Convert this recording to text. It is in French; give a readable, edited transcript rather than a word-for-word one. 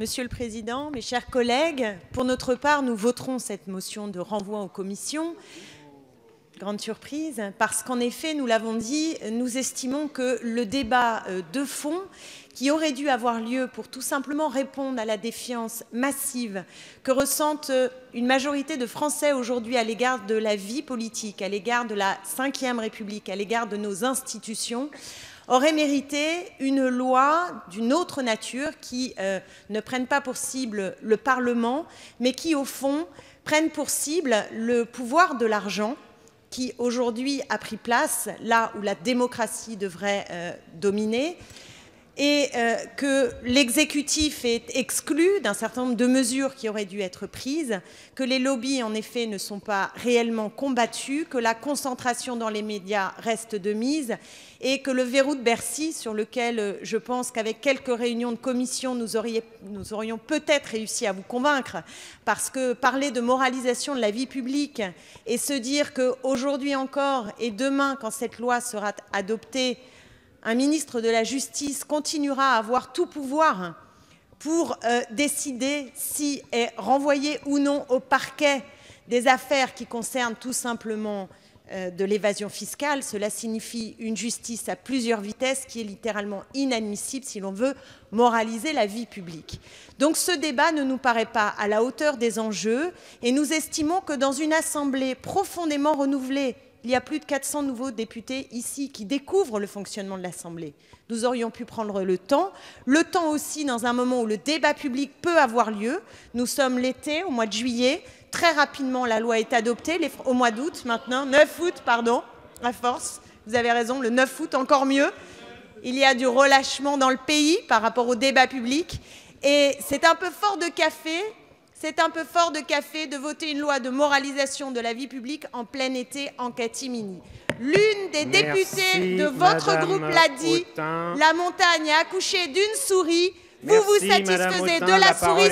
Monsieur le Président, mes chers collègues, pour notre part, nous voterons cette motion de renvoi en commission. Grande surprise, parce qu'en effet, nous l'avons dit, nous estimons que le débat de fond qui aurait dû avoir lieu pour tout simplement répondre à la défiance massive que ressentent une majorité de Français aujourd'hui à l'égard de la vie politique, à l'égard de la Ve République, à l'égard de nos institutions, aurait mérité une loi d'une autre nature qui ne prenne pas pour cible le Parlement, mais qui, au fond, prenne pour cible le pouvoir de l'argent, qui aujourd'hui a pris place là où la démocratie devrait dominer, et que l'exécutif est exclu d'un certain nombre de mesures qui auraient dû être prises, que les lobbies, en effet, ne sont pas réellement combattus, que la concentration dans les médias reste de mise et que le verrou de Bercy, sur lequel je pense qu'avec quelques réunions de commission, nous aurions peut-être réussi à vous convaincre, parce que parler de moralisation de la vie publique et se dire qu'aujourd'hui encore et demain, quand cette loi sera adoptée, un ministre de la Justice continuera à avoir tout pouvoir pour décider si est renvoyé ou non au parquet des affaires qui concernent tout simplement de l'évasion fiscale. Cela signifie une justice à plusieurs vitesses qui est littéralement inadmissible si l'on veut moraliser la vie publique. Donc ce débat ne nous paraît pas à la hauteur des enjeux et nous estimons que dans une assemblée profondément renouvelée, il y a plus de 400 nouveaux députés ici qui découvrent le fonctionnement de l'Assemblée. Nous aurions pu prendre le temps aussi dans un moment où le débat public peut avoir lieu. Nous sommes l'été, au mois de juillet. Très rapidement, la loi est adoptée, au mois d'août maintenant, 9 août, pardon, à force. Vous avez raison, le 9 août, encore mieux. Il y a du relâchement dans le pays par rapport au débat public. Et c'est un peu fort de café. C'est un peu fort de café de voter une loi de moralisation de la vie publique en plein été en catimini. L'une des députées de votre groupe l'a dit, la montagne a accouché d'une souris. Vous vous satisfaisez de la souris.